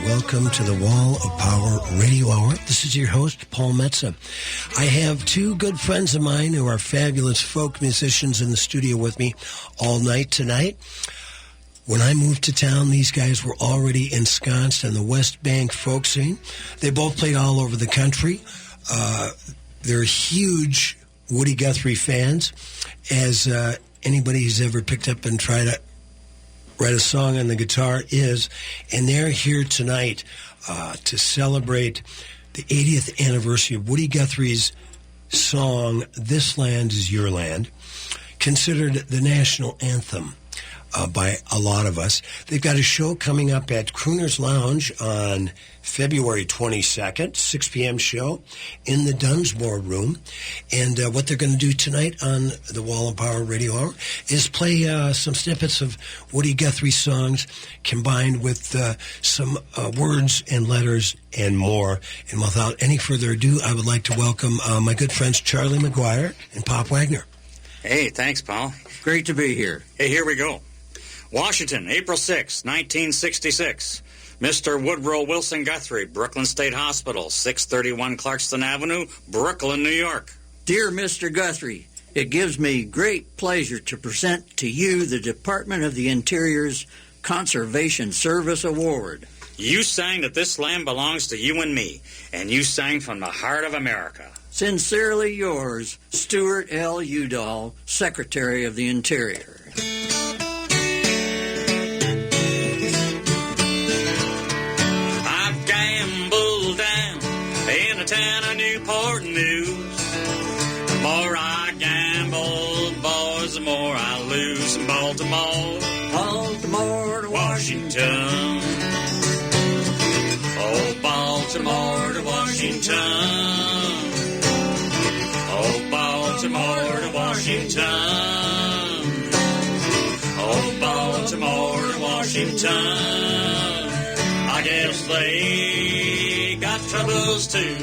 welcome to the Wall of Power Radio Hour. This is your host, Paul Metza. I have two good friends of mine who are fabulous folk musicians in the studio with me all night tonight. When I moved to town, these guys were already ensconced in the West Bank folk scene. They both played all over the country. They're huge Woody Guthrie fans, as anybody who's ever picked up and tried to write a song on the guitar is, and they're here tonight to celebrate the 80th anniversary of Woody Guthrie's song, This Land Is Your Land, considered the national anthem by a lot of us. They've got a show coming up at Crooner's Lounge on February 22nd, 6 p.m. show in the Dunsmore Room. And what they're going to do tonight on the Wall of Power Radio Hour is play some snippets of Woody Guthrie songs combined with some words and letters and more. And without any further ado, I would like to welcome my good friends Charlie McGuire and Pop Wagner. Hey, thanks, Paul. Great to be here. Hey, here we go. Washington, April 6, 1966. Mr. Woodrow Wilson Guthrie, Brooklyn State Hospital, 631 Clarkston Avenue, Brooklyn, New York. Dear Mr. Guthrie, it gives me great pleasure to present to you the Department of the Interior's Conservation Service Award. You sang that this land belongs to you and me, and you sang from the heart of America. Sincerely yours, Stuart L. Udall, Secretary of the Interior. Town of Newport News. The more I gamble, boys, the more I lose. In Baltimore to Washington. Oh, Baltimore to Washington. Oh, Baltimore to Washington. Oh, Baltimore to Washington. I guess they got troubles too.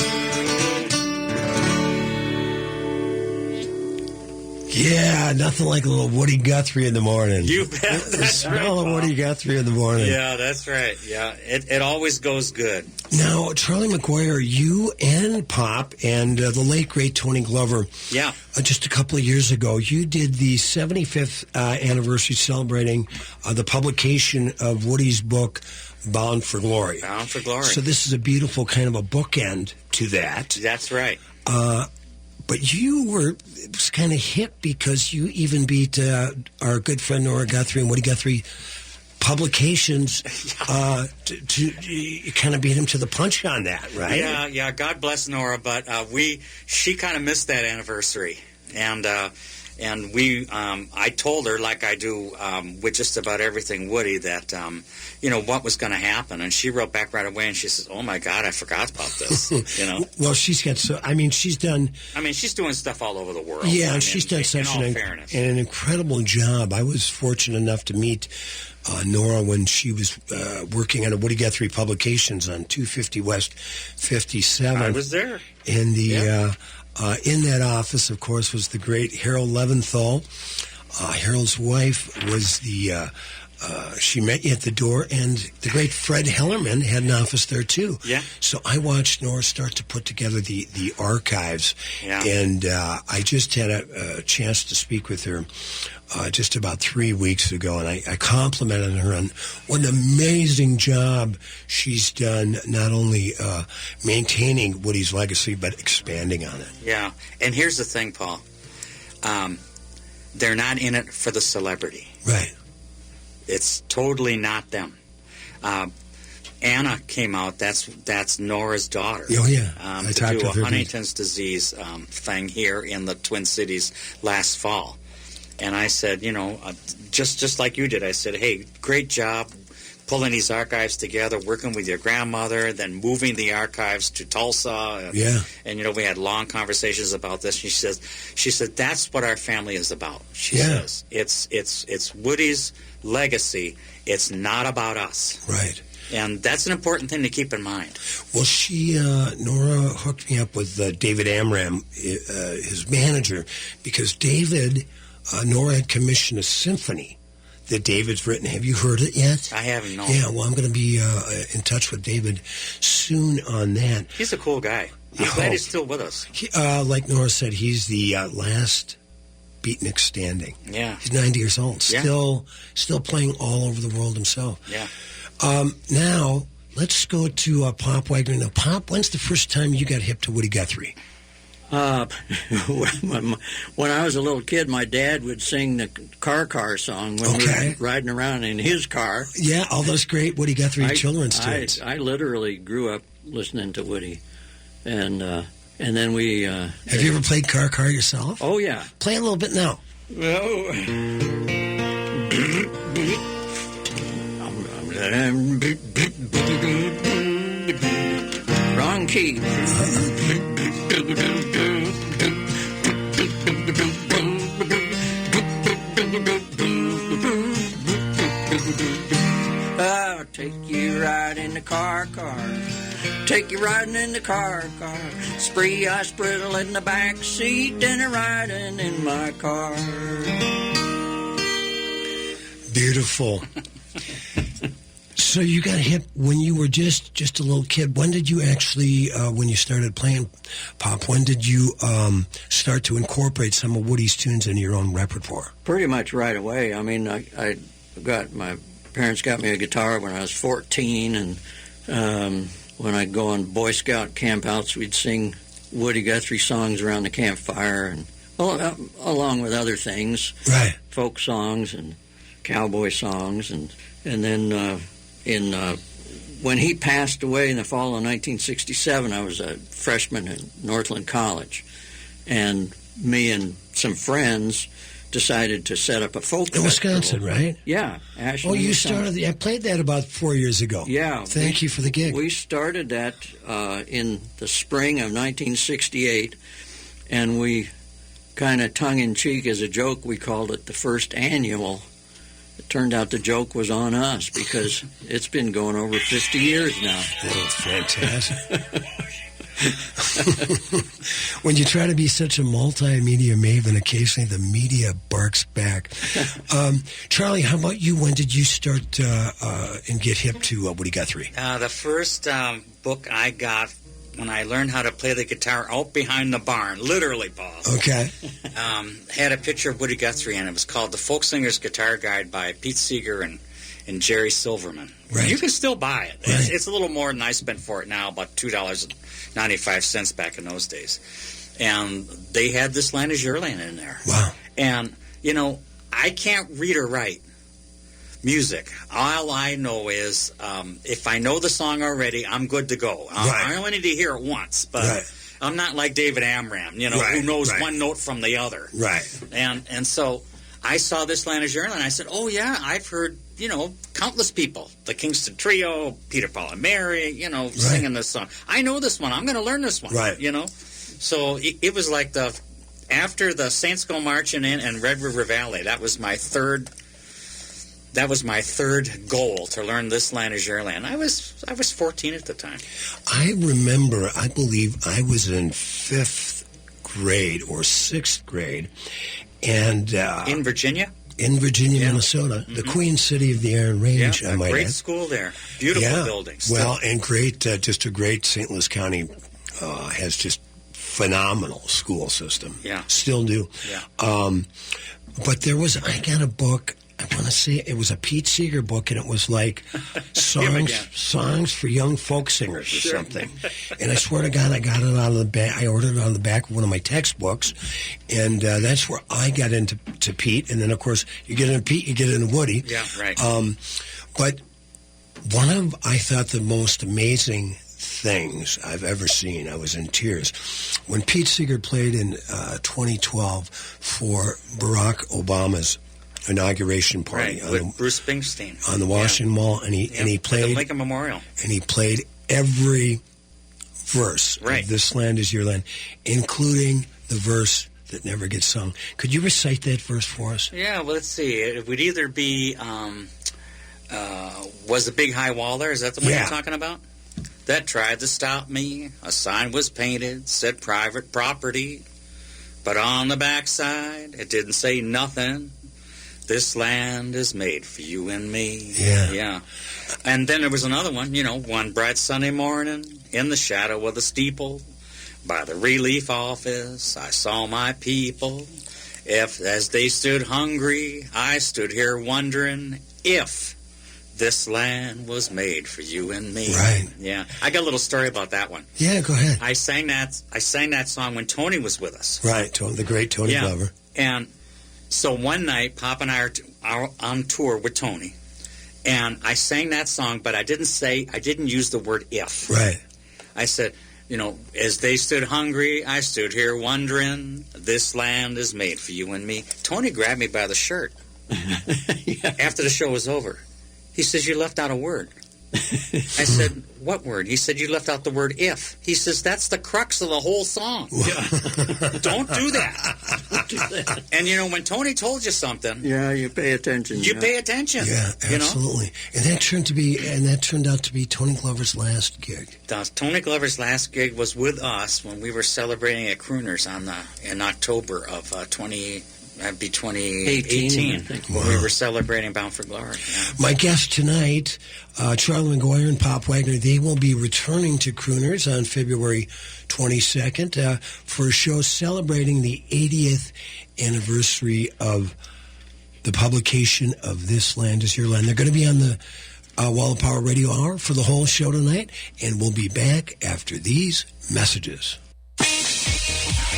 Yeah, nothing like a little Woody Guthrie in the morning. You bet. The smell of Woody Guthrie in the morning. Yeah, that's right. Yeah, it always goes good. Now, Charlie McGuire, you and Pop and the late, great Tony Glover, yeah, just a couple of years ago, you did the 75th anniversary celebrating the publication of Woody's book, Bound for Glory. Bound for Glory. So this is a beautiful kind of a bookend to that. That's right. But you were kind of hip because you even beat our good friend Nora Guthrie and Woody Guthrie Publications to kind of beat him to the punch on that, right? Yeah. God bless Nora, but she kind of missed that anniversary, and we I told her, like I do with just about everything Woody, that what was going to happen, and she wrote back right away, and she says, "Oh my God, I forgot about this." Well, she's got she's done. She's doing stuff all over the world. Yeah, she's done such an incredible job. I was fortunate enough to meet Nora when she was working on a Woody Guthrie Publications on 250 West 57th. I was there. In the in that office, of course, was the great Harold Leventhal. Harold's wife was she met you at the door, and the great Fred Hellerman had an office there, too. Yeah. So I watched Nora start to put together the archives, and I just had a chance to speak with her just about 3 weeks ago, and I complimented her on what an amazing job she's done, not only maintaining Woody's legacy, but expanding on it. Yeah, and here's the thing, Paul. They're not in it for the celebrity. Right. It's totally not them. Anna came out. That's Nora's daughter. Oh yeah, I talked to a Huntington's disease thing here in the Twin Cities last fall, and I said, just like you did, I said, hey, great job pulling these archives together, working with your grandmother, then moving the archives to Tulsa. And we had long conversations about this. She said that's what our family is about. She says it's Woody's legacy. It's not about us. Right. And that's an important thing to keep in mind. Well, Nora hooked me up with David Amram, his manager, because Nora had commissioned a symphony that David's written. Have you heard it yet? I haven't, no. Yeah, well, I'm going to be in touch with David soon on that. He's a cool guy. I'm glad he's still with us. Like Nora said, he's the last beatnik standing. Yeah. He's 90 years old. Still playing all over the world himself. Yeah. Now, let's go to Pop Wagner. Now, Pop, when's the first time you got hip to Woody Guthrie? When I was a little kid, my dad would sing the car song when we were riding around in his car. Yeah, all those great Woody Guthrie children's tunes. I literally grew up listening to Woody, and then we. Have you ever played car yourself? Oh yeah, play a little bit now. Wrong key. I'll take you riding in the car. Take you riding in the car. Spree, I spriddle in the back seat, and a riding in my car. Beautiful. So you got hip when you were just a little kid. When did you actually, when you started playing pop, when did you start to incorporate some of Woody's tunes into your own repertoire? Pretty much right away. I mean, I got my parents got me a guitar when I was 14, and when I'd go on Boy Scout campouts, we'd sing Woody Guthrie songs around the campfire, and along with other things, right? Folk songs and cowboy songs, and then when he passed away in the fall of 1967, I was a freshman at Northland College, and me and some friends decided to set up a folk festival. In Wisconsin, right? Yeah. Ashland, you Wisconsin. started. I played that about 4 years ago. Yeah. Thank you for the gig. We started that in the spring of 1968, and we kind of tongue-in-cheek as a joke, we called it the first annual. It turned out the joke was on us because it's been going over 50 years now. That's fantastic. When you try to be such a multimedia maven, occasionally the media barks back. Charlie, how about you? When did you start and get hip to Woody Guthrie? The first book I got when I learned how to play the guitar out behind the barn, literally, Paul. Okay. Had a picture of Woody Guthrie, and it was called The Folk Singer's Guitar Guide by Pete Seeger and Jerry Silverman. Right. You can still buy it. Right. It's a little more than I spent for it now, about $2.95 back in those days. And they had this Landis Yearling in there. Wow. And, you know, I can't read or write music. All I know is if I know the song already, I'm good to go. I only need to hear it once, but I'm not like David Amram, who knows one note from the other. Right. And so I saw this Landis Yearling, and I said, oh, yeah, I've heard, countless people, the Kingston Trio, Peter, Paul, and Mary, singing this song. I know this one. I'm going to learn this one, right. So it was like after the Saints Go Marching In and Red River Valley, that was my third goal, to learn this Landis Yearling. I was 14 at the time. I remember, I believe I was in 5th grade or 6th grade, and in Virginia? In Virginia, Minnesota, the Queen City of the Iron Range, I might add. Great school there. Beautiful buildings. Well, and great, just a great St. Louis County has just phenomenal school system. Yeah. Still do. Yeah. But I got a book, I want to say it was a Pete Seeger book, and it was like songs for young folk singers or something. And I swear to God, I got it out of the back. I ordered it on the back of one of my textbooks, and that's where I got into Pete. And then, of course, you get into Pete, you get into Woody. Yeah, right. But one of, I thought, the most amazing things I've ever seen, I was in tears, when Pete Seeger played in 2012 for Barack Obama's inauguration party with Bruce Springsteen on the Washington Mall, and he played the Lincoln Memorial, and he played every verse of This Land Is Your Land, including the verse that never gets sung. Could you recite that verse for us? Yeah, well, let's see. It would either be was the big high wall there? Is that the one you're talking about? That tried to stop me. A sign was painted, said private property, but on the backside it didn't say nothing. This land is made for you and me. Yeah. And then there was another one, one bright Sunday morning in the shadow of the steeple by the relief office, I saw my people. As they stood hungry, I stood here wondering if this land was made for you and me. Right. Yeah. I got a little story about that one. Yeah, go ahead. I sang that song when Tony was with us. Right, the great Tony Glover. And so one night, Pop and I are on tour with Tony, and I sang that song, but I didn't use the word if. Right. I said, as they stood hungry, I stood here wondering, this land is made for you and me. Tony grabbed me by the shirt after the show was over. He says, you left out a word. I said, what word? He said, you left out the word if. He says, that's the crux of the whole song. Don't do that. And, when Tony told you something... Yeah, you pay attention. You pay attention. Yeah, absolutely. And that turned out to be Tony Glover's last gig. Tony Glover's last gig was with us when we were celebrating at Crooners in October of 2018, when we were celebrating Bound for Glory. Yeah. My guest tonight, Charlie McGuire and Pop Wagner, they will be returning to Crooners on February 22nd for a show celebrating the 80th anniversary of the publication of This Land Is Your Land. They're going to be on the Wall of Power Radio Hour for the whole show tonight, and we'll be back after these messages.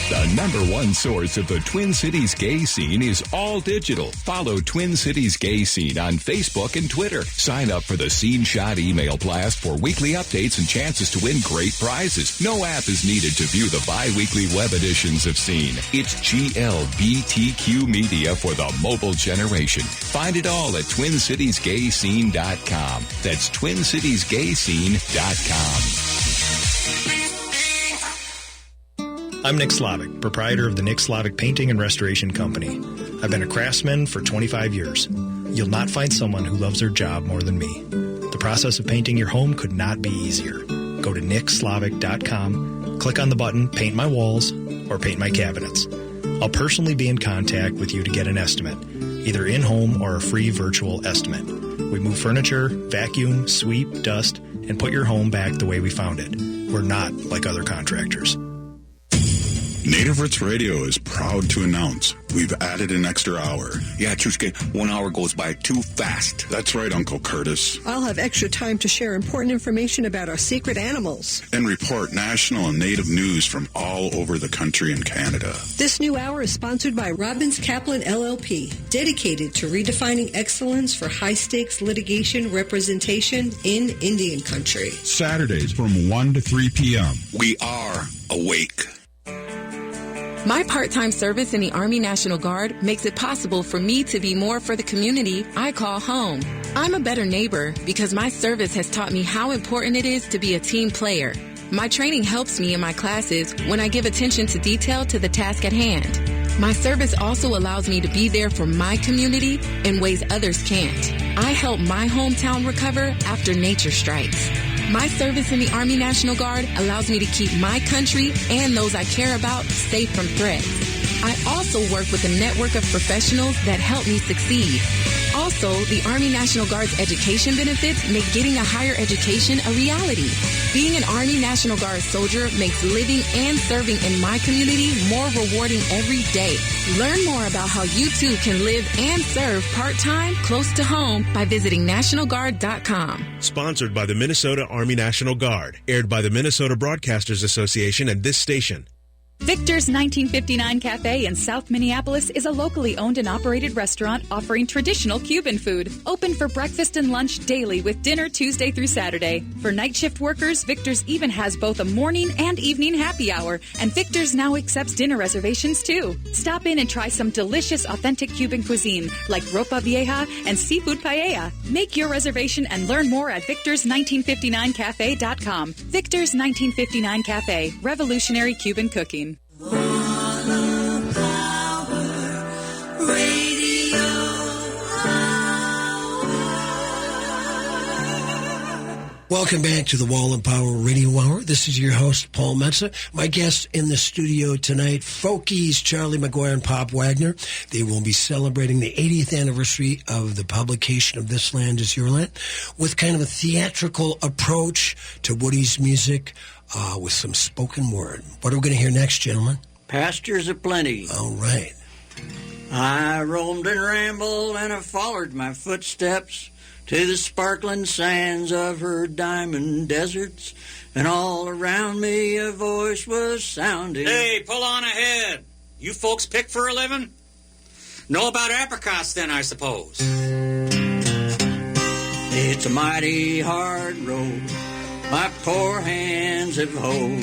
The number one source of the Twin Cities gay scene is all digital. Follow Twin Cities Gay Scene on Facebook and Twitter. Sign up for the Scene Shot email blast for weekly updates and chances to win great prizes. No app is needed to view the bi-weekly web editions of Scene. It's GLBTQ media for the mobile generation. Find it all at TwinCitiesGayScene.com. That's TwinCitiesGayScene.com. I'm Nick Slavic, proprietor of the Nick Slavic Painting and Restoration Company. I've been a craftsman for 25 years. You'll not find someone who loves their job more than me. The process of painting your home could not be easier. Go to nickslavic.com, click on the button Paint My Walls or Paint My Cabinets. I'll personally be in contact with you to get an estimate, either in-home or a free virtual estimate. We move furniture, vacuum, sweep, dust, and put your home back the way we found it. We're not like other contractors. Native Roots Radio is proud to announce we've added an extra hour. Yeah, Chushke, 1 hour goes by too fast. That's right, Uncle Curtis. I'll have extra time to share important information about our secret animals. And report national and native news from all over the country and Canada. This new hour is sponsored by Robbins Kaplan LLP, dedicated to redefining excellence for high-stakes litigation representation in Indian country. Saturdays from 1 to 3 p.m. We are awake. My part-time service in the Army National Guard makes it possible for me to be more for the community I call home. I'm a better neighbor because my service has taught me how important it is to be a team player. My training helps me in my classes when I give attention to detail to the task at hand. My service also allows me to be there for my community in ways others can't. I help my hometown recover after nature strikes. My service in the Army National Guard allows me to keep my country and those I care about safe from threats. I also work with a network of professionals that help me succeed. Also, the Army National Guard's education benefits make getting a higher education a reality. Being an Army National Guard soldier makes living and serving in my community more rewarding every day. Learn more about how you too can live and serve part-time close to home by visiting NationalGuard.com. Sponsored by the Minnesota Army National Guard. Aired by the Minnesota Broadcasters Association and this station. Victor's 1959 Cafe in South Minneapolis is a locally owned and operated restaurant offering traditional Cuban food. Open for breakfast and lunch daily with dinner Tuesday through Saturday. For night shift workers, Victor's even has both a morning and evening happy hour, and Victor's now accepts dinner reservations too. Stop in and try some delicious authentic Cuban cuisine like ropa vieja and seafood paella. Make your reservation and learn more at victors1959cafe.com. Victor's 1959 Cafe, revolutionary Cuban cooking. Welcome back to the Wall and Power Radio Hour. This is your host, Paul Metza. My guests in the studio tonight, folkies Charlie McGuire and Pop Wagner. They will be celebrating the 80th anniversary of the publication of This Land Is Your Land with kind of a theatrical approach to Woody's music with some spoken word. What are we going to hear next, gentlemen? Pastures Aplenty. All right. I roamed and rambled and I followed my footsteps to the sparkling sands of her diamond deserts, and all around me a voice was sounding. Hey, pull on ahead. You folks pick for a living? Know about apricots then, I suppose. It's a mighty hard road my poor hands have hoed.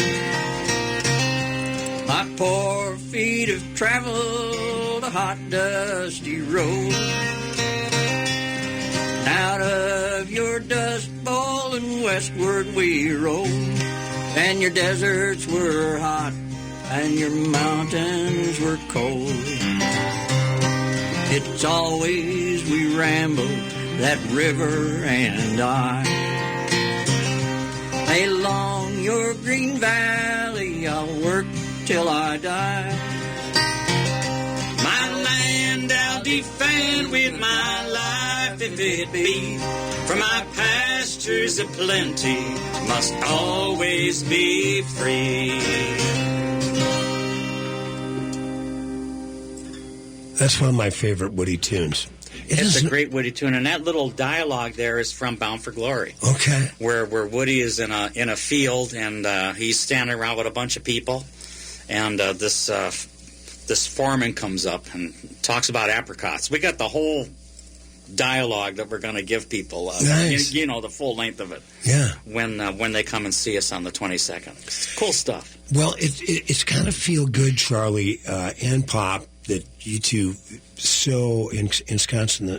My poor feet have traveled a hot, dusty road. Out of your dust bowl and westward we rode, and your deserts were hot, and your mountains were cold. It's always we rambled, that river and I. Along your green valley I'll work till I die. My land I'll defend with my life if it be. For my pastures aplenty must always be free. That's one of my favorite Woody tunes. It's a great Woody tune, and that little dialogue there is from Bound for Glory. Okay. Where Woody is in a field, and he's standing around with a bunch of people, and this foreman comes up and talks about apricots. We got the whole dialogue that we're going to give people. Nice. You know, the full length of it. Yeah. When they come and see us on the 22nd. It's cool stuff. Well, it's kind of feel good, Charlie and Pop, that you two so in Wisconsin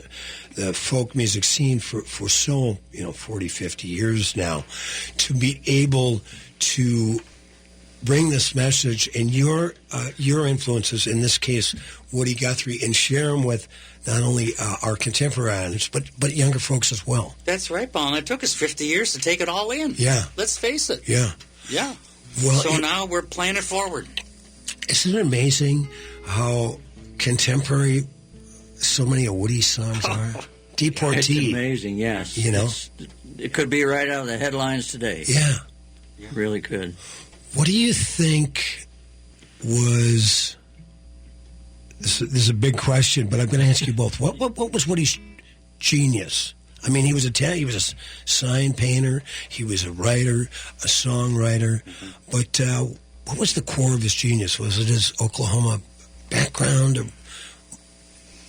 the folk music scene for so 40, 50 years now, to be able to bring this message and your influences, in this case Woody Guthrie, and share them with not only our contemporaries but younger folks as well. That's right, Paul. And it took us 50 years to take it all in. Yeah. Let's face it. Yeah. Yeah. Well, so now we're playing it forward. Isn't it amazing how contemporary so many of Woody's songs are? Deportee. It's amazing, yes. It could be right out of the headlines today. Yeah. It really could. What do you think was... This is a big question, but I'm going to ask you both. What was Woody's genius? I mean, he was he was a sign painter, he was a writer, a songwriter, but what was the core of his genius? Was it his Oklahoma background, or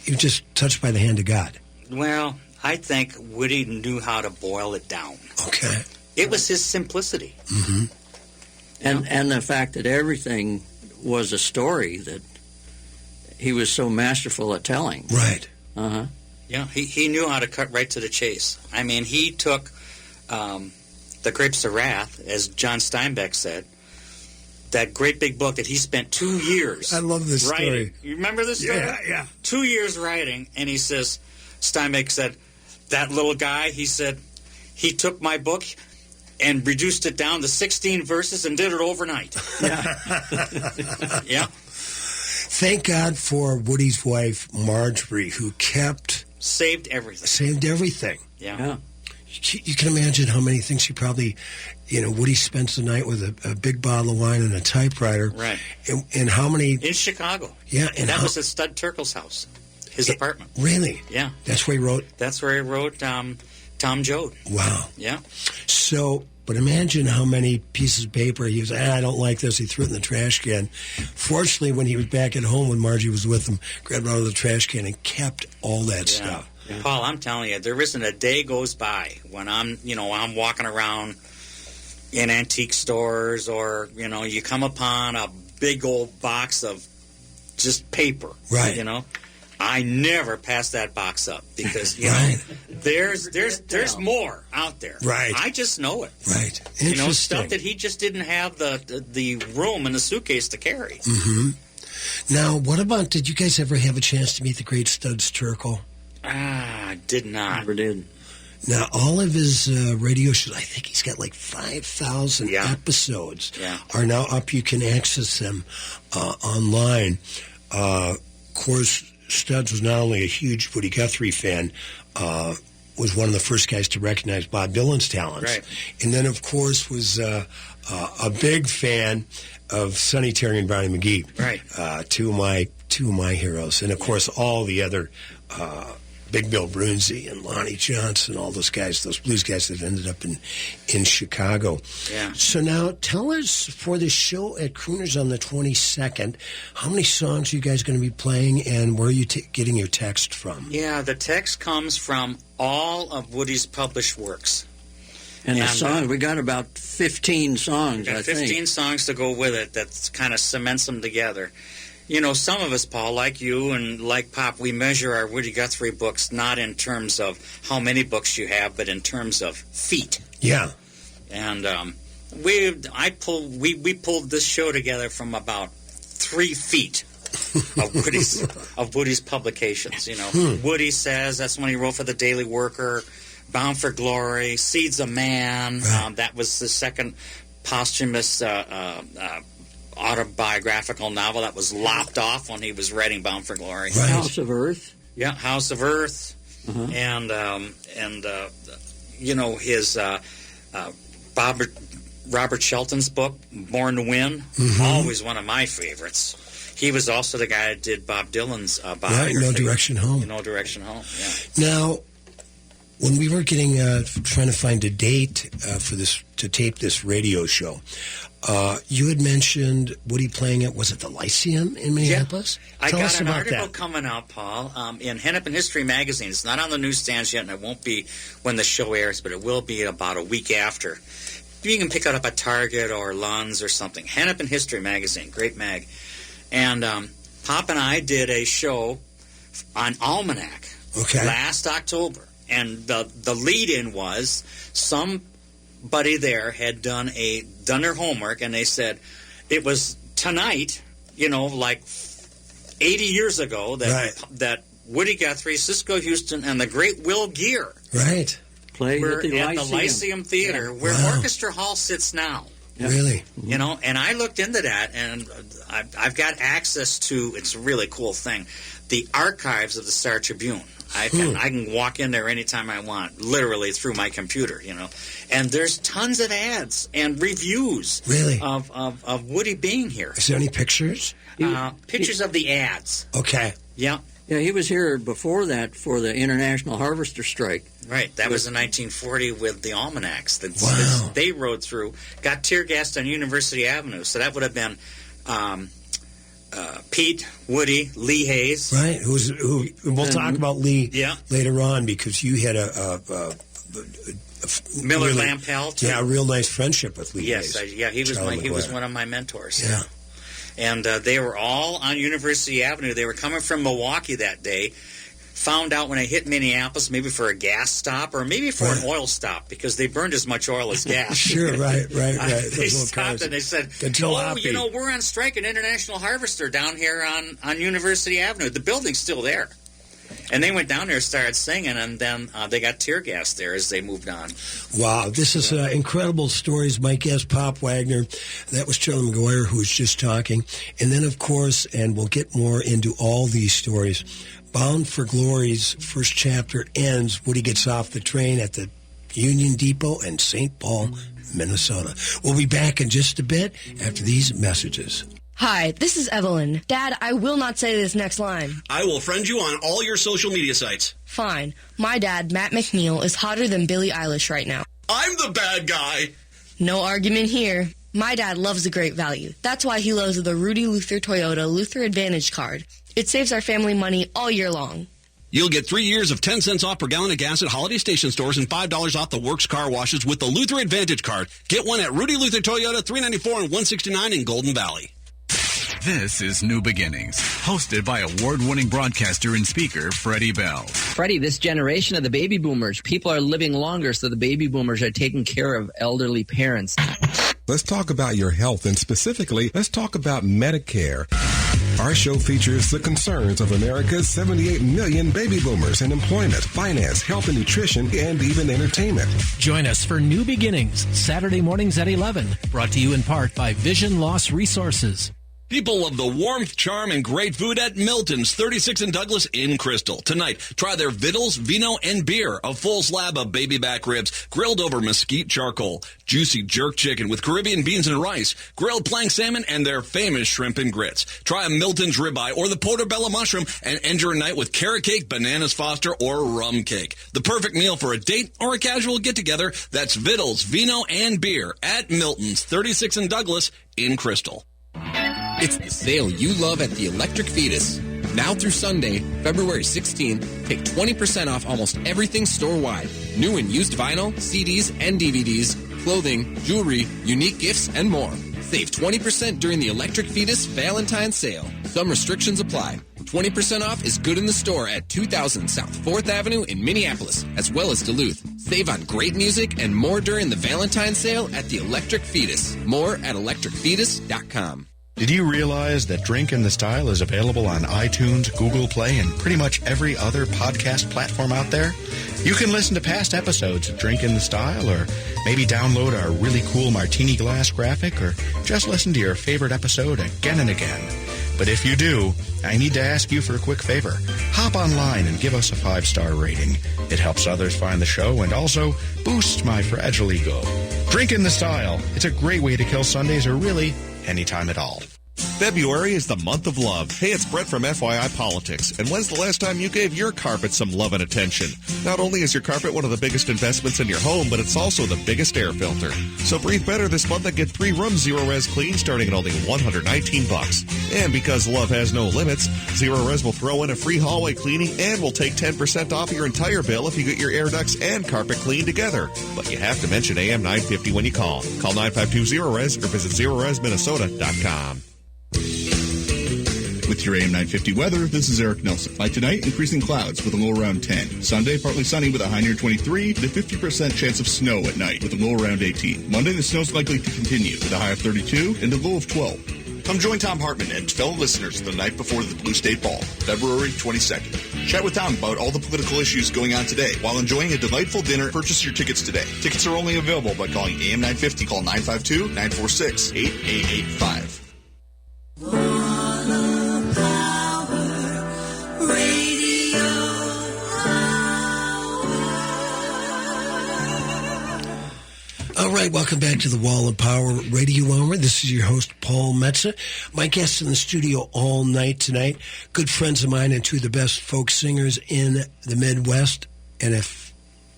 he was just touched by the hand of God? Well, I think Woody knew how to boil it down. Okay. It was his simplicity. Mm-hmm. And the fact that everything was a story that he was so masterful at telling. Right. Uh-huh. Yeah, he knew how to cut right to the chase. I mean, he took The Grapes of Wrath, as John Steinbeck said, that great big book that he spent 2 years I love this writing. story. You remember this story? Yeah. 2 years writing, and he says, Steinbeck said, that little guy, he said, he took my book and reduced it down to 16 verses and did it overnight. Yeah. Yeah. Thank God for Woody's wife, Marjorie, who saved everything. Yeah. You can imagine how many things she probably, Woody spends the night with a big bottle of wine and a typewriter. Right. And how many... In Chicago. Yeah. And that was at Stud Terkel's house, his apartment. Really? Yeah. That's where he wrote? That's where he wrote Tom Joad. Wow. Yeah. So... But imagine how many pieces of paper he was, I don't like this, he threw it in the trash can. Fortunately, when he was back at home, when Margie was with him, grabbed it out of the trash can and kept all that stuff. Yeah. Paul, I'm telling you, there isn't a day goes by when I'm walking around in antique stores, or, you come upon a big old box of just paper. Right. I never pass that box up because there's more out there. Right. I just know it. Right. Interesting. Stuff that he just didn't have the room in the suitcase to carry. Mm-hmm. Now, what about? Did you guys ever have a chance to meet the great Studs Terkel? Did not. Never did. Now, all of his radio shows, I think he's got like 5,000 episodes, are now up. You can access them online. Of course, Studs was not only a huge Woody Guthrie fan, was one of the first guys to recognize Bob Dylan's talents. Right. And then, of course, was a big fan of Sonny Terry and Barney McGee. Right. Two of my heroes. And, of course, all the other Big Bill Brunzi and Lonnie Johnson, all those guys, those blues guys that ended up in Chicago. Yeah. So now tell us, for the show at Crooners on the 22nd, how many songs are you guys going to be playing, and where are you getting your text from? Yeah, the text comes from all of Woody's published works. And the songs, we got about 15 songs, I think. 15 songs to go with it that kind of cements them together. You know, some of us, Paul, like you and like Pop, we measure our Woody Guthrie books not in terms of how many books you have, but in terms of feet. Yeah. And we pulled this show together from about 3 feet of Woody's publications. You know, Woody Says, that's when he wrote for the Daily Worker. Bound for Glory, Seeds of Man. That was the second posthumous autobiographical novel that was lopped off when he was writing Bound for Glory. Right. House of Earth. Yeah, House of Earth. And you know, his Robert Shelton's book, Born to Win, always one of my favorites. He was also the guy that did Bob Dylan's biography. Right, No Direction Home. No Direction Home, yeah. Now, when we were getting trying to find a date for this to tape this radio show, you had mentioned Woody playing it. Was it the Lyceum in Minneapolis? Yeah. Tell I us got an about article that. coming out, Paul, in Hennepin History Magazine. It's not on the newsstands yet, and it won't be when the show airs, but it will be about a week after. You can pick it up at Target or Lund's or something. Hennepin History Magazine, great mag. And Pop and I did a show on Almanac last October. And the lead-in was somebody there had done their homework, and they said it was tonight, you know, like 80 years ago, that Woody Guthrie, Cisco Houston, and the great Will Geer played were at the Lyceum Theater, where Orchestra Hall sits now. Yeah. Really? You know, and I looked into that, and I've got access to, it's a really cool thing, the archives of the Star Tribune. I can walk in there anytime I want, literally through my computer, you know. And there's tons of ads and reviews of Woody being here. Is there any pictures? Pictures of the ads. Okay. Yeah. Yeah, he was here before that for the International Harvester Strike. Right. That was in 1940 with the almanacs. Wow. They rode through, got tear gassed on University Avenue. So that would have been Pete, Woody, Lee Hayes. Right. Who we'll talk about Lee later on, because you had a Miller Lampel, too. Yeah, a real nice friendship with Lee Hayes. He was one of my mentors. Yeah. And they were all on University Avenue. They were coming from Milwaukee that day. Found out when I hit Minneapolis, maybe for a gas stop or maybe for an oil stop, because they burned as much oil as gas. Sure, right. They stopped and they said, you know, we're on strike at International Harvester down here on University Avenue. The building's still there. And they went down there and started singing, and then they got tear gas there as they moved on. Wow, this is incredible stories. My guest, Pop Wagner. That was Charlie McGuire who was just talking. And then, of course, and we'll get more into all these stories, Bound for Glory's first chapter ends. Woody gets off the train at the Union Depot in St. Paul, Minnesota. We'll be back in just a bit after these messages. Hi, this is Evelyn. Dad, I will not say this next line. I will friend you on all your social media sites. Fine. My dad, Matt McNeil, is hotter than Billie Eilish right now. I'm the bad guy. No argument here. My dad loves the Great Value. That's why he loves the Rudy Luther Toyota Luther Advantage card. It saves our family money all year long. You'll get 3 years of 10 cents off per gallon of gas at Holiday Station stores and $5 off the Works car washes with the Luther Advantage card. Get one at Rudy Luther Toyota, 394 and 169 in Golden Valley. This is New Beginnings, hosted by award-winning broadcaster and speaker Freddie Bell. Freddie, this generation of the baby boomers, people are living longer, so the baby boomers are taking care of elderly parents. Let's talk about your health, and specifically, let's talk about Medicare. Our show features the concerns of America's 78 million baby boomers in employment, finance, health and nutrition, and even entertainment. Join us for New Beginnings, Saturday mornings at 11. Brought to you in part by Vision Loss Resources. People love the warmth, charm, and great food at Milton's 36 and Douglas in Crystal. Tonight, try their Vittles, Vino, and beer. A full slab of baby back ribs grilled over mesquite charcoal. Juicy jerk chicken with Caribbean beans and rice. Grilled plank salmon and their famous shrimp and grits. Try a Milton's ribeye or the portobello mushroom and end your night with carrot cake, bananas foster, or rum cake. The perfect meal for a date or a casual get-together. That's Vittles, Vino, and beer at Milton's 36 and Douglas in Crystal. It's the sale you love at the Electric Fetus. Now through Sunday, February 16th, take 20% off almost everything store-wide. New and used vinyl, CDs, and DVDs, clothing, jewelry, unique gifts, and more. Save 20% during the Electric Fetus Valentine's Sale. Some restrictions apply. 20% off is good in the store at 2000 South 4th Avenue in Minneapolis, as well as Duluth. Save on great music and more during the Valentine's Sale at the Electric Fetus. More at electricfetus.com. Did you realize that Drink in the Style is available on iTunes, Google Play, and pretty much every other podcast platform out there? You can listen to past episodes of Drink in the Style, or maybe download our really cool martini glass graphic, or just listen to your favorite episode again and again. But if you do, I need to ask you for a quick favor. Hop online and give us a 5-star rating. It helps others find the show and also boosts my fragile ego. Drink in the Style. It's a great way to kill Sundays, or really anytime at all. February is the month of love. Hey, it's Brett from FYI Politics. And when's the last time you gave your carpet some love and attention? Not only is your carpet one of the biggest investments in your home, but it's also the biggest air filter. So breathe better this month and get 3 rooms Zero Res clean starting at only $119. And because love has no limits, Zero Res will throw in a free hallway cleaning and will take 10% off your entire bill if you get your air ducts and carpet cleaned together. But you have to mention AM 950 when you call. Call 952 Zero Res or visit ZeroResMinnesota.com. With your AM 950 weather, this is Eric Nelson. By tonight, increasing clouds with a low around 10. Sunday, partly sunny with a high near 23, to 50% chance of snow at night with a low around 18. Monday, the snow's likely to continue with a high of 32 and a low of 12. Come join Tom Hartman and fellow listeners the night before the Blue State Ball, February 22nd. Chat with Tom about all the political issues going on today while enjoying a delightful dinner. Purchase your tickets today. Tickets are only available by calling AM 950. Call 952-946-8885. All right, welcome back to the Wall of Power Radio Hour. This is your host, Paul Metza. My guests in the studio all night tonight, good friends of mine and two of the best folk singers in the Midwest, and if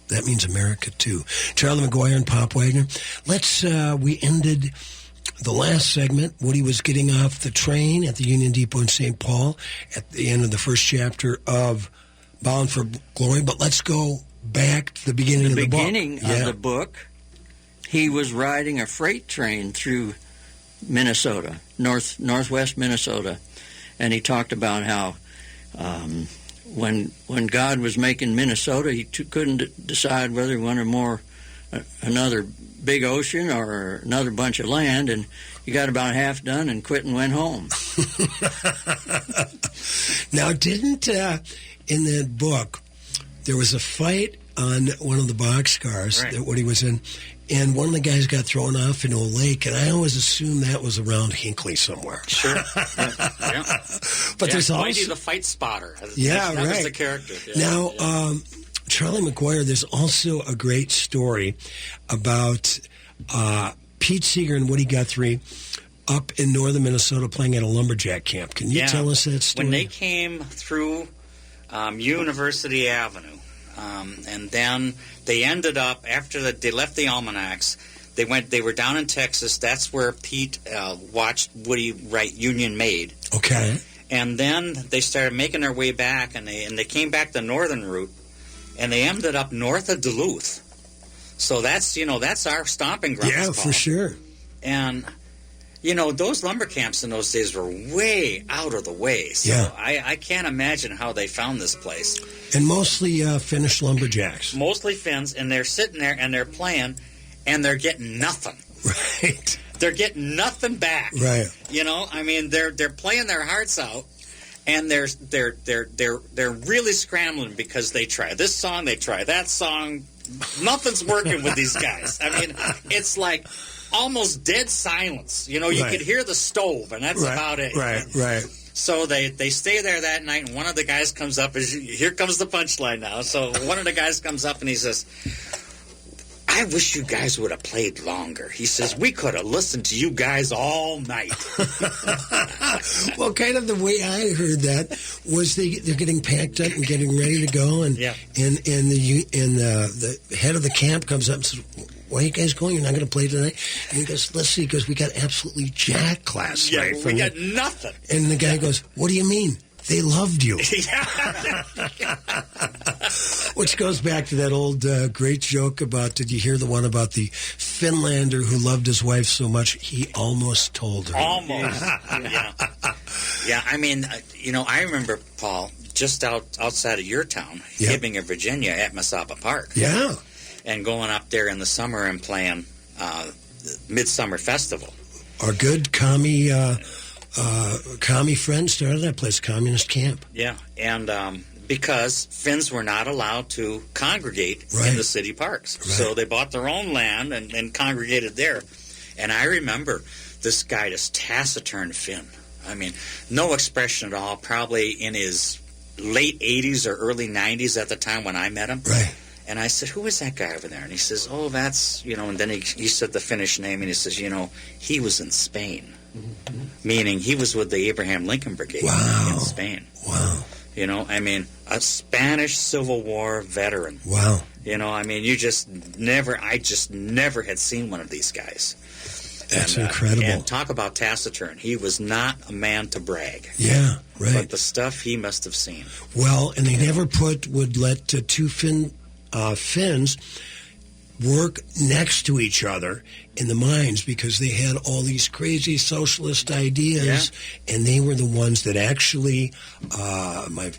that means America too, Charlie McGuire and Pop Wagner. We ended the last segment. Woody was getting off the train at the Union Depot in St. Paul at the end of the first chapter of Bound for Glory, but let's go back to the beginning of the book. The beginning of the book. He was riding a freight train through Minnesota, northwest Minnesota, and he talked about how when God was making Minnesota, he couldn't decide whether he wanted another big ocean or another bunch of land, and he got about half done and quit and went home. Now, didn't in the book there was a fight on one of the boxcars that Woody was in? And one of the guys got thrown off into a lake, and I always assumed that was around Hinckley somewhere. Sure. But there's also Whitey the Fight Spotter. That was the character. Now, Charlie McGuire, there's also a great story about Pete Seeger and Woody Guthrie up in northern Minnesota playing at a lumberjack camp. Can you tell us that story? When they came through University Avenue, and then they ended up, after they left the Almanacs, they were down in Texas. That's where Pete watched Woody write Union Made. Okay. And then they started making their way back, and they came back the northern route, and they ended up north of Duluth. So that's our stomping grounds. Yeah, for sure. And those lumber camps in those days were way out of the way. So I can't imagine how they found this place. And mostly Finnish lumberjacks. Mostly Finns, and they're sitting there and they're playing, and they're getting nothing. Right. they're getting nothing back. Right. You know, I mean, they're playing their hearts out, and they're really scrambling because they try this song, they try that song. Nothing's working with these guys. I mean, it's like almost dead silence. You know, you could hear the stove, and that's about it. Right. So they stay there that night, and one of the guys comes up. Here comes the punchline now. So one of the guys comes up, and he says, I wish you guys would have played longer. He says, we could have listened to you guys all night. Well, kind of the way I heard that was they're getting packed up and getting ready to go, and the head of the camp comes up and says, why are you guys going? You're not going to play tonight? And he goes, let's see, because we got absolutely jacked last night. We got nothing. And the guy goes, what do you mean? They loved you. Which goes back to that old great joke about, did you hear the one about the Finlander who loved his wife so much he almost told her? Almost. Yeah, I mean, I remember, Paul, just outside of your town, Hibbing, Virginia, at Masaba Park. Yeah. And going up there in the summer and playing Midsummer Festival. Our good commie friend started that place, Communist Camp. Yeah, and because Finns were not allowed to congregate in the city parks. Right. So they bought their own land and congregated there. And I remember this guy, this taciturn Finn. I mean, no expression at all, probably in his late 80s or early 90s at the time when I met him. Right. And I said, who is that guy over there? And he says, oh, that's, and then he said the Finnish name, and he says, he was in Spain. Mm-hmm. Meaning he was with the Abraham Lincoln Brigade in Spain. Wow. I mean, a Spanish Civil War veteran. Wow. I mean, I just never had seen one of these guys. That's incredible. And talk about taciturn. He was not a man to brag. Yeah, right. But the stuff he must have seen. Well, and they never would let two Finns work next to each other in the mines because they had all these crazy socialist ideas, and they were the ones that actually, my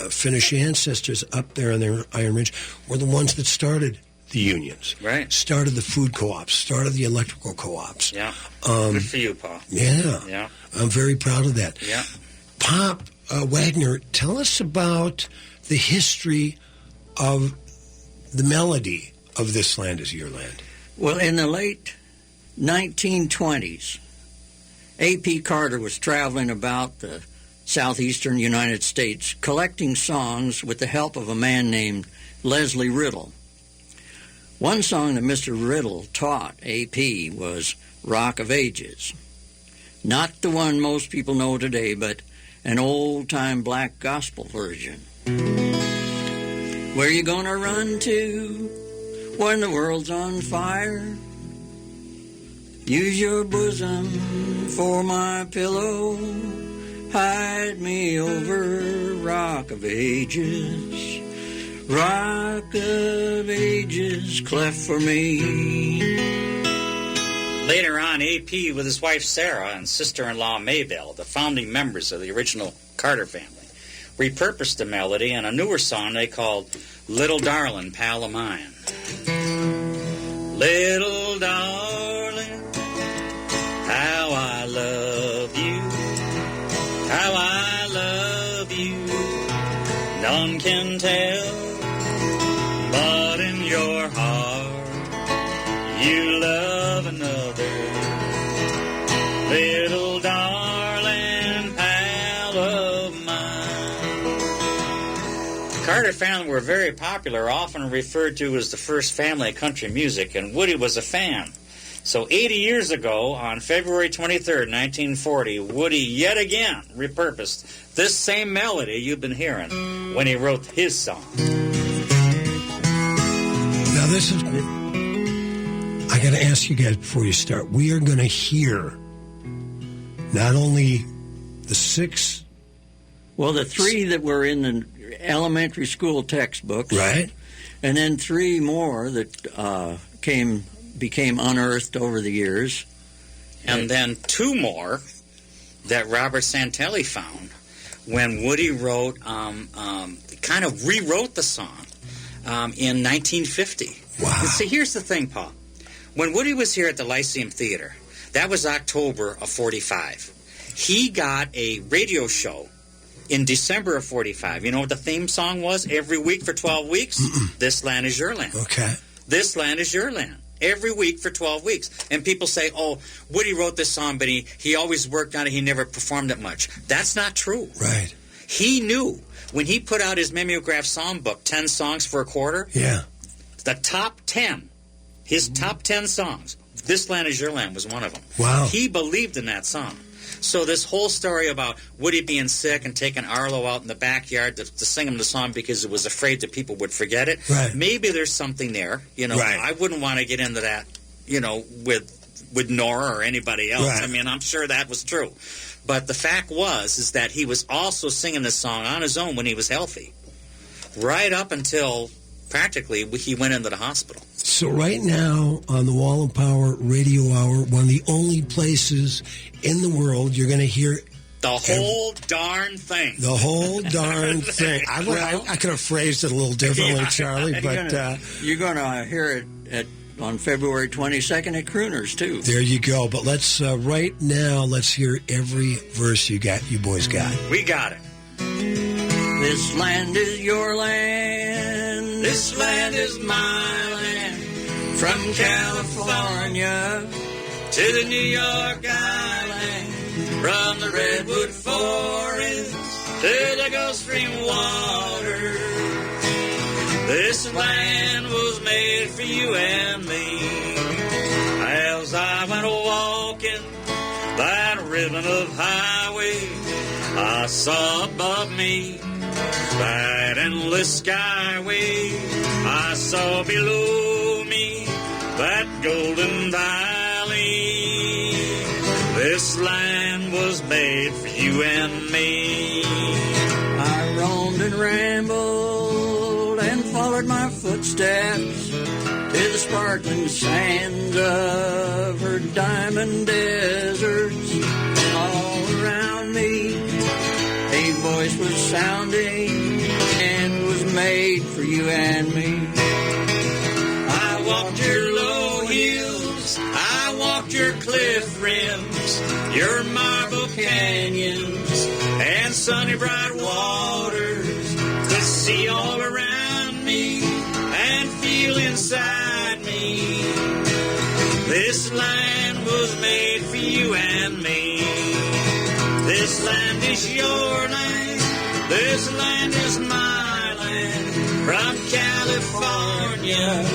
Finnish ancestors up there on the Iron Ridge were the ones that started the unions. Right. Started the food co-ops, started the electrical co-ops. Yeah. Good for you, Paul. Yeah. I'm very proud of that. Yeah. Pop Wagner, tell us about the history of the melody of This Land Is Your Land. Well, in the late 1920s, A.P. Carter was traveling about the southeastern United States collecting songs with the help of a man named Leslie Riddle. One song that Mr. Riddle taught A.P. was Rock of Ages. Not the one most people know today, but an old-time black gospel version. Where you gonna run to when the world's on fire? Use your bosom for my pillow. Hide me over Rock of Ages. Rock of Ages, cleft for me. Later on, A.P. with his wife Sarah and sister-in-law Maybelle, the founding members of the original Carter family, repurposed the melody in a newer song they called Little Darlin', Pal of Mine. Little darling, how I love you, how I love you, none can tell, but in your heart you love another. Little darling, pal of mine. The Carter family were very popular, often referred to as the first family of country music, and Woody was a fan. So 80 years ago, on February 23rd, 1940, Woody yet again repurposed this same melody you've been hearing when he wrote his song. Now this is... I got to ask you guys before you start. We are going to hear not only the six... Well, the three that were in the elementary school textbooks. Right. And then three more that became unearthed over the years. And then two more that Robert Santelli found when Woody wrote, kind of rewrote the song in 1950. Wow. And see, here's the thing, Paul. When Woody was here at the Lyceum Theater, That was October of 45. He got a radio show in December of 45. You know what the theme song was? Every week for 12 weeks? This Land Is Your Land. Okay. This Land Is Your Land. Every week for 12 weeks. And people say, oh, Woody wrote this song, but he always worked on it. He never performed it much. That's not true. Right. He knew when he put out his Mimeograph songbook, 10 songs for a quarter. Yeah. The top 10, his top 10 songs, This Land Is Your Land was one of them. Wow. He believed in that song. So this whole story about Woody being sick and taking Arlo out in the backyard to sing him the song because he was afraid that people would forget it, right. Maybe there's something there. You know, right. I wouldn't want to get into that, you know, with Nora or anybody else. Right. I mean, I'm sure that was true. But the fact is that he was also singing this song on his own when he was healthy, right up until practically he went into the hospital. So right now on the Wall of Power Radio Hour, one of the only places in the world you're going to hear the whole darn thing. The whole darn thing. I could have phrased it a little differently, Charlie, but you're going to hear it on February 22nd at Crooners too. There you go. But let's right now let's hear every verse you boys got. We got it. This land is your land. This land is my land. From California to the New York Island. From the Redwood Forest to the Gulf Stream water. This land was made for you and me. As I went walking that ribbon of highway, I saw above me that endless skyway. I saw below me that golden valley. This land was made for you and me. I roamed and rambled and followed my footsteps to the sparkling sands of her diamond deserts. All around me a voice was sounding and was made for you and me. I walked your low hills, I walked your cliff rims, your marble canyons and sunny bright waters. Could see all around me and feel inside me. This land was made for you and me. This land is your land. This land is my land. From California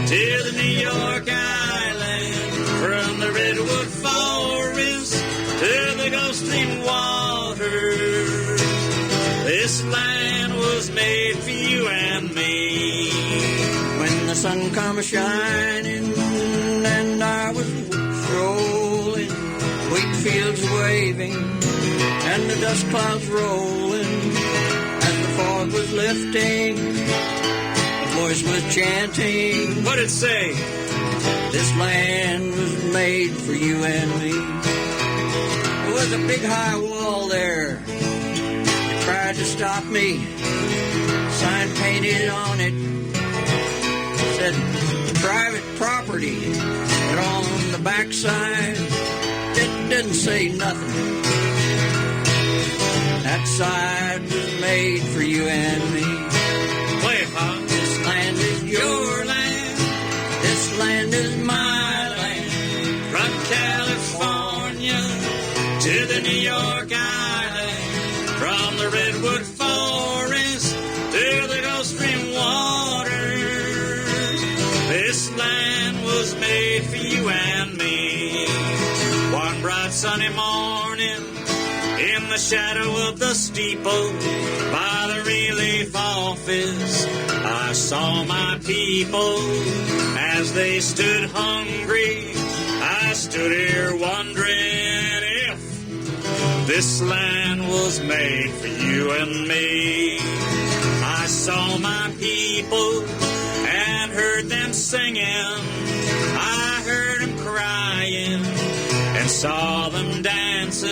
to the New York Island. From the Redwood Forest to the Gulf Stream waters. This land was made for you and me. When the sun comes shining and I was strolling, wheat fields waving and the dust clouds rolling, as the fog was lifting, a voice was chanting. What'd it say? This land was made for you and me. There was a big high wall there. They tried to stop me. Sign painted on it said private property. But on the backside, it didn't say nothing. That side was made for you and me. Play it, Pop. This land is your land. This land is my land. From California to the New York Island. From the Redwood Forest to the Gulf Stream waters. This land was made for you and me. One bright sunny morning, in the shadow of the steeple, by the relief office, I saw my people as they stood hungry. I stood here wondering if this land was made for you and me. I saw my people and heard them singing. I heard them crying and saw them dancing.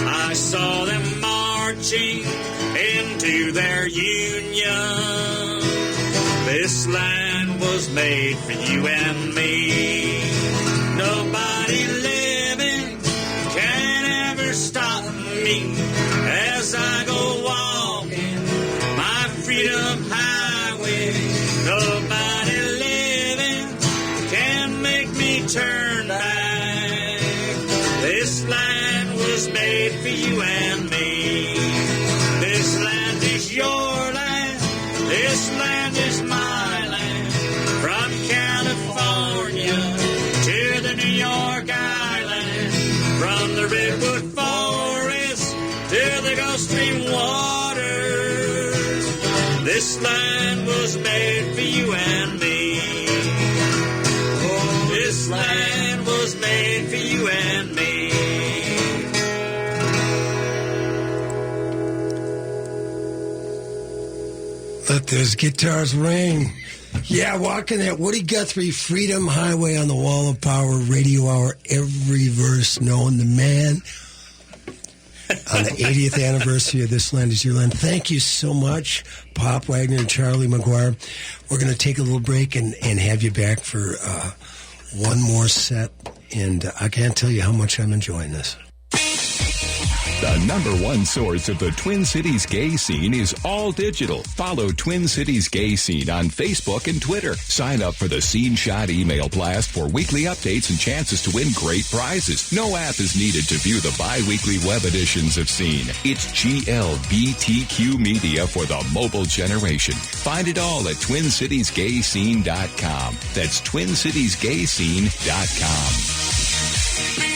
I saw them marching into their union. This land was made for you and me. Nobody living This land is my land. From California to the New York Island. From the Redwood Forest to the Gulf Stream waters. This land was made for you and me. Oh, this land was made for you and me. Let those guitars ring. Yeah, walking that Woody Guthrie Freedom Highway on the Wall of Power Radio Hour, every verse known the man. On the 80th anniversary of This Land Is Your Land. Thank you so much, Pop Wagner and Charlie McGuire. We're going to take a little break and have you back for one more set. And I can't tell you how much I'm enjoying this. The number one source of the Twin Cities gay scene is all digital. Follow Twin Cities Gay Scene on Facebook and Twitter. Sign up for the Scene Shot email blast for weekly updates and chances to win great prizes. No app is needed to view the bi-weekly web editions of Scene. It's GLBTQ media for the mobile generation. Find it all at TwinCitiesGayScene.com. That's TwinCitiesGayScene.com.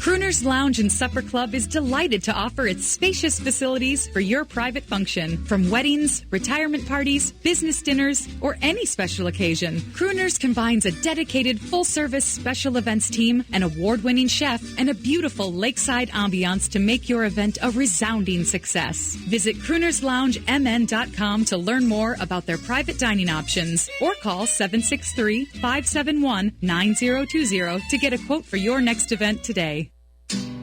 Crooner's Lounge and Supper Club is delighted to offer its spacious facilities for your private function. From weddings, retirement parties, business dinners, or any special occasion, Crooner's combines a dedicated full-service special events team, an award-winning chef, and a beautiful lakeside ambiance to make your event a resounding success. Visit CroonersLoungeMN.com to learn more about their private dining options, or call 763-571-9020 to get a quote for your next event today.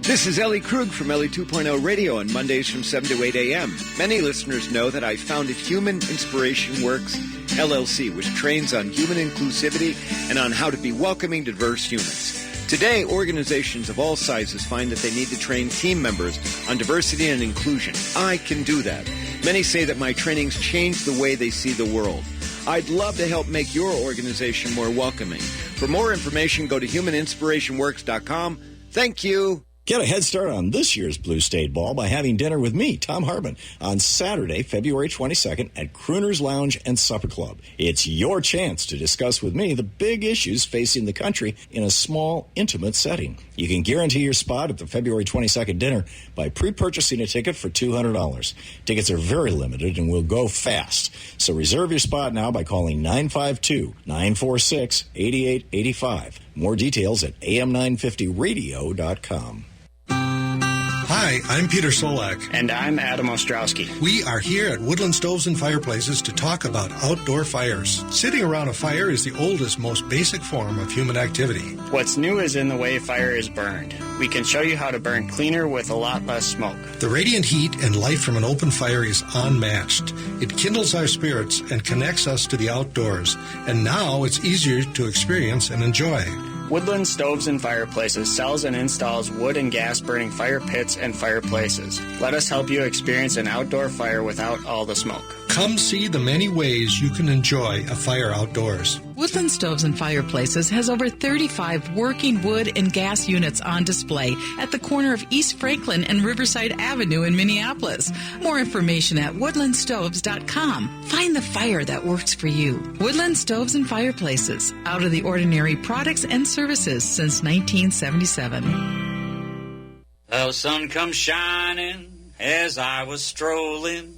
This is Ellie Krug from Ellie 2.0 Radio on Mondays from 7 to 8 a.m. Many listeners know that I founded Human Inspiration Works, LLC, which trains on human inclusivity and on how to be welcoming to diverse humans. Today, organizations of all sizes find that they need to train team members on diversity and inclusion. I can do that. Many say that my trainings change the way they see the world. I'd love to help make your organization more welcoming. For more information, go to humaninspirationworks.com. Thank you. Get a head start on this year's Blue State Ball by having dinner with me, Tom Harbin, on Saturday, February 22nd at Crooner's Lounge and Supper Club. It's your chance to discuss with me the big issues facing the country in a small, intimate setting. You can guarantee your spot at the February 22nd dinner by pre-purchasing a ticket for $200. Tickets are very limited and will go fast. So reserve your spot now by calling 952-946-8885. More details at am950radio.com. Hi, I'm Peter Solak. And I'm Adam Ostrowski. We are here at Woodland Stoves and Fireplaces to talk about outdoor fires. Sitting around a fire is the oldest, most basic form of human activity. What's new is in the way fire is burned. We can show you how to burn cleaner with a lot less smoke. The radiant heat and light from an open fire is unmatched. It kindles our spirits and connects us to the outdoors. And now it's easier to experience and enjoy. Woodland Stoves and Fireplaces sells and installs wood and gas burning fire pits and fireplaces. Let us help you experience an outdoor fire without all the smoke. Come see the many ways you can enjoy a fire outdoors. Woodland Stoves and Fireplaces has over 35 working wood and gas units on display at the corner of East Franklin and Riverside Avenue in Minneapolis. More information at woodlandstoves.com. Find the fire that works for you. Woodland Stoves and Fireplaces. Out of the ordinary products and services since 1977. The sun comes shining as I was strolling,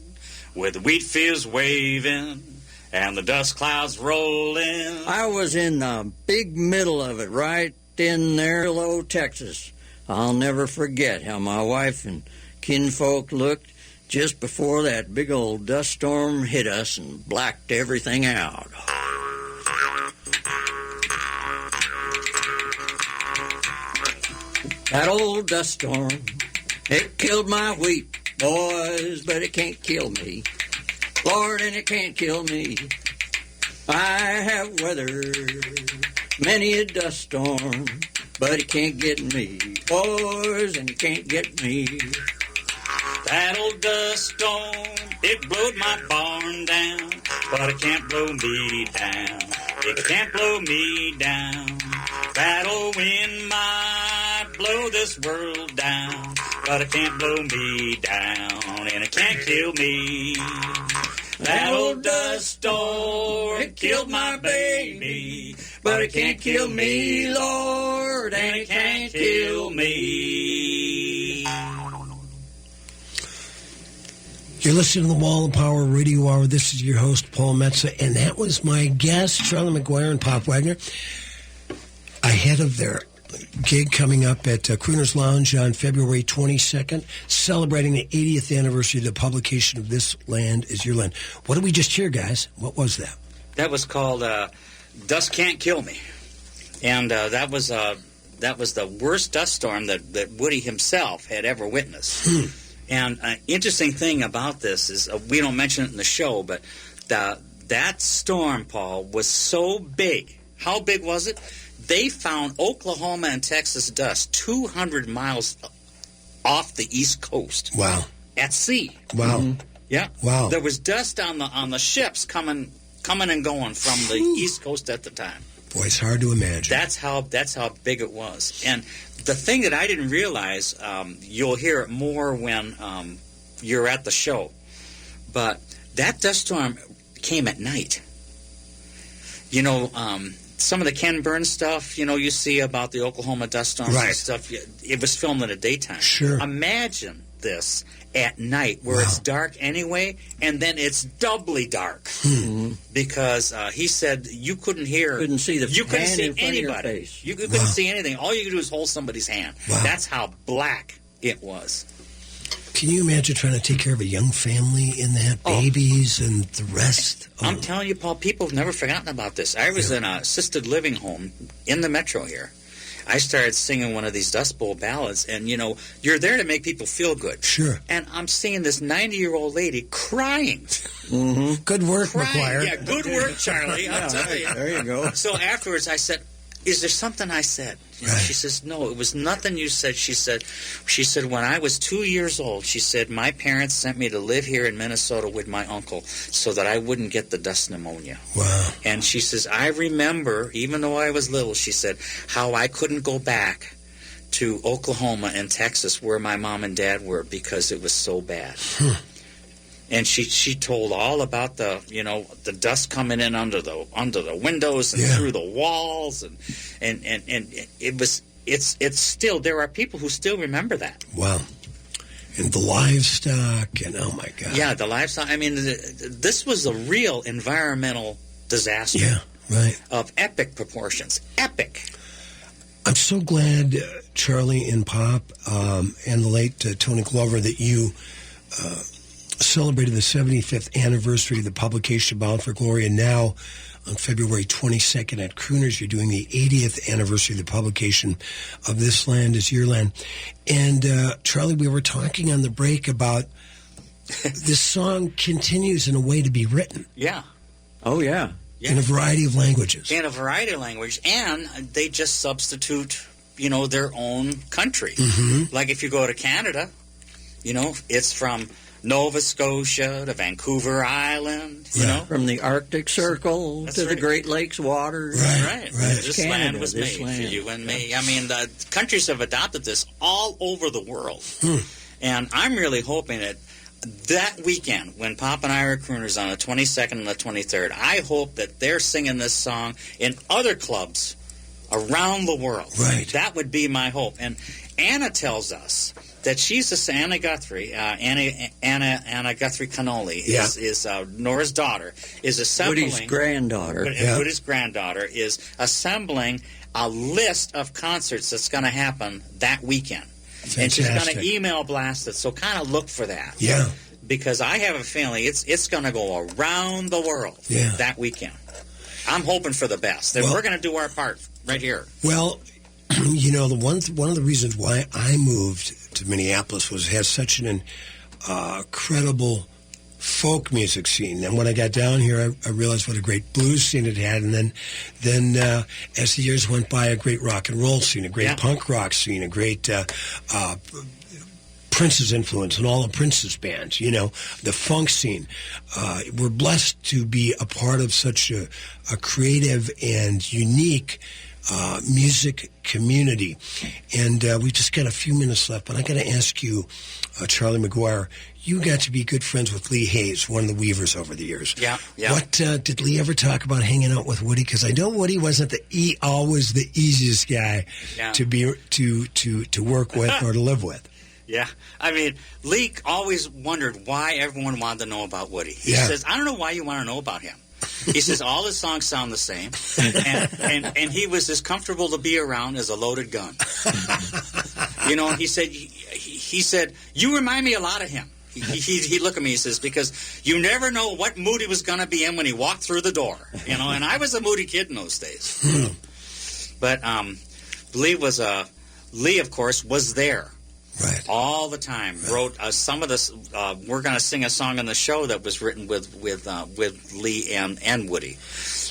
with the wheat fields waving and the dust clouds rolling. I was in the big middle of it, right in there, Low, Texas. I'll never forget how my wife and kinfolk looked just before that big old dust storm hit us and blacked everything out. That old dust storm, it killed my wheat, boys, but it can't kill me. Lord, and it can't kill me. I have weathered many a dust storm, but it can't get me. Boys, and it can't get me. That old dust storm, it blowed my barn down, but it can't blow me down. It can't blow me down. That old wind might blow this world down, but it can't blow me down, and it can't kill me. store. It killed my baby, but it can't kill me, Lord, and it can't kill me. You're listening to the Wall of Power Radio Hour. This is your host, Paul Metza, and that was my guest, Charlie McGuire and Pop Wagner, ahead of their gig coming up at Crooner's Lounge on February 22nd, celebrating the 80th anniversary of the publication of This Land Is Your Land. What did we just hear, guys? What was that? That was called Dust Can't Kill Me. And that was the worst dust storm that Woody himself had ever witnessed. And an interesting thing about this is, we don't mention it in the show, but that storm, Paul, was so big. How big was it? They found Oklahoma and Texas dust 200 miles off the East Coast. Wow. At sea. Wow. Mm-hmm. Yeah. Wow. There was dust on the ships coming and going from the East Coast at the time. Boy, it's hard to imagine. That's how big it was. And the thing that I didn't realize, you'll hear it more when you're at the show, but that dust storm came at night. You know, some of the Ken Burns stuff, you see about the Oklahoma dust storms and stuff, it was filmed in the daytime. Sure. Imagine this at night where it's dark anyway, and then it's doubly dark. Because he said you couldn't see anybody. You couldn't see anything. All you could do is hold somebody's hand. Wow. That's how black it was. Can you imagine trying to take care of a young family in that, babies and the rest? I'm telling you, Paul, people have never forgotten about this. I was in an assisted living home in the metro here. I started singing one of these Dust Bowl ballads, and, you're there to make people feel good. Sure. And I'm seeing this 90-year-old lady crying. Mm-hmm. Good work, McGuire. Yeah, good work, Charlie. I'll tell you. There you go. So afterwards, I said, is there something I said? She says, no, it was nothing you said. She said, when I was 2 years old, she said, my parents sent me to live here in Minnesota with my uncle so that I wouldn't get the dust pneumonia. Wow. And she says, I remember, even though I was little, she said, how I couldn't go back to Oklahoma and Texas where my mom and dad were because it was so bad. And she told all about the dust coming in under the windows and through the walls and it's still, there are people who still remember that. Wow. And the livestock and oh my God. Yeah, the livestock. I mean, this was a real environmental disaster. Yeah, right. Of epic proportions. Epic. I'm so glad, Charlie and Pop and the late Tony Glover, that you celebrated the 75th anniversary of the publication of Bound for Glory, and now on February 22nd at Crooners, you're doing the 80th anniversary of the publication of This Land Is Your Land. And Charlie, we were talking on the break about this song continues in a way to be written. Yeah. Oh, yeah. In a variety of languages. In a variety of languages, and they just substitute, their own country. Mm-hmm. Like if you go to Canada, it's from Nova Scotia to Vancouver Island, From the Arctic Circle to the Great Lakes waters. Right. This Canada, land was made for you and me. I mean, the countries have adopted this all over the world. And I'm really hoping that weekend, when Pop and I are at Crooners on the 22nd and the 23rd, I hope that they're singing this song in other clubs around the world. Right. That would be my hope. And Anna tells us that she's Anna Guthrie, Anna Guthrie Cannoli is Nora's daughter, is assembling. Woody's granddaughter. Woody's granddaughter is assembling a list of concerts that's going to happen that weekend. Fantastic. And she's going to email blast it, so kind of look for that. Yeah. Because I have a feeling it's going to go around the world that weekend. I'm hoping for the best. And we're going to do our part right here. Well, one of the reasons why I moved to Minneapolis was it has such an incredible folk music scene. And when I got down here, I realized what a great blues scene it had. And then as the years went by, a great rock and roll scene, a great punk rock scene, a great Prince's influence and all the Prince's bands, the funk scene. We're blessed to be a part of such a creative and unique music community. And we just got a few minutes left, but I got to ask you, Charlie McGuire, you got to be good friends with Lee Hayes, one of the Weavers over the years. Yeah. What did Lee ever talk about hanging out with Woody? Because I know Woody wasn't always the easiest guy to be to work with or to live with. Yeah. I mean, Lee always wondered why everyone wanted to know about Woody. He says, I don't know why you want to know about him. He says all his songs sound the same, and he was as comfortable to be around as a loaded gun. You know, he said, you remind me a lot of him. He looked at me, he says, because you never know what mood he was going to be in when he walked through the door. You know, and I was a moody kid in those days. But Lee, of course, was there. Right. All the time. Wrote some of this. We're going to sing a song on the show that was written with Lee and Woody.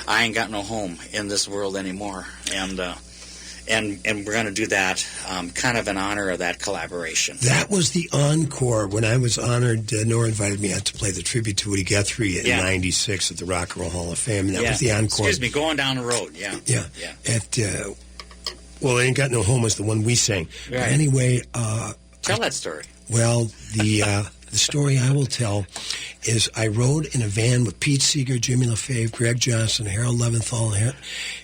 I Ain't Got No Home in This World Anymore, and we're going to do that kind of in honor of that collaboration. That was the encore when I was honored. Nora invited me out to play the tribute to Woody Guthrie in '96 at the Rock and Roll Hall of Fame, and that was the encore. Excuse me, Going Down the Road. Yeah. At Well, Ain't Got No Home was the one we sang. Right. But anyway... tell that story. Well, the story I will tell is I rode in a van with Pete Seeger, Jimmy LaFave, Greg Johnson, Harold Leventhal, and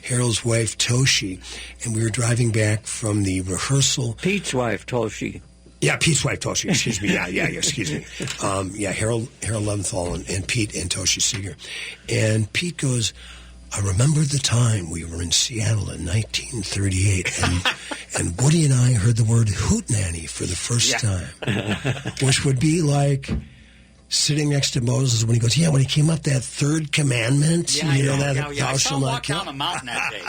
Harold's wife, Toshi, and we were driving back from the rehearsal. Pete's wife, Toshi. Yeah, Pete's wife, Toshi. Excuse me. Yeah, excuse me. Harold Leventhal and Pete and Toshi Seeger. And Pete goes... I remember the time we were in Seattle in 1938, and Woody and I heard the word hootenanny for the first time, which would be like sitting next to Moses when he goes, when he came up that third commandment, thou shalt not kill. Down the mountain that day.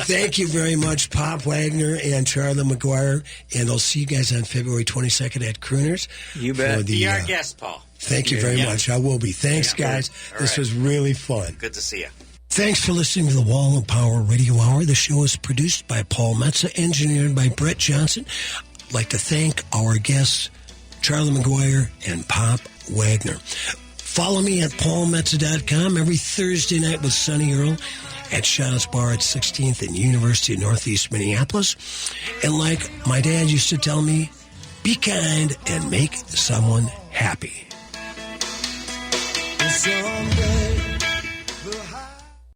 Thank you very much, Pop Wagner and Charlie McGuire, and I'll see you guys on February 22nd at Crooners. You bet. Be our guest, Paul. Thank you very much. I will be. Thanks, guys. This was really fun. Good to see you. Thanks for listening to the Wall of Power Radio Hour. The show is produced by Paul Metza, engineered by Brett Johnson. I'd like to thank our guests, Charlie McGuire and Pop Wagner. Follow me at paulmetza.com every Thursday night with Sonny Earl at Shauna's Bar at 16th and University of Northeast Minneapolis. And like my dad used to tell me, be kind and make someone happy. Someday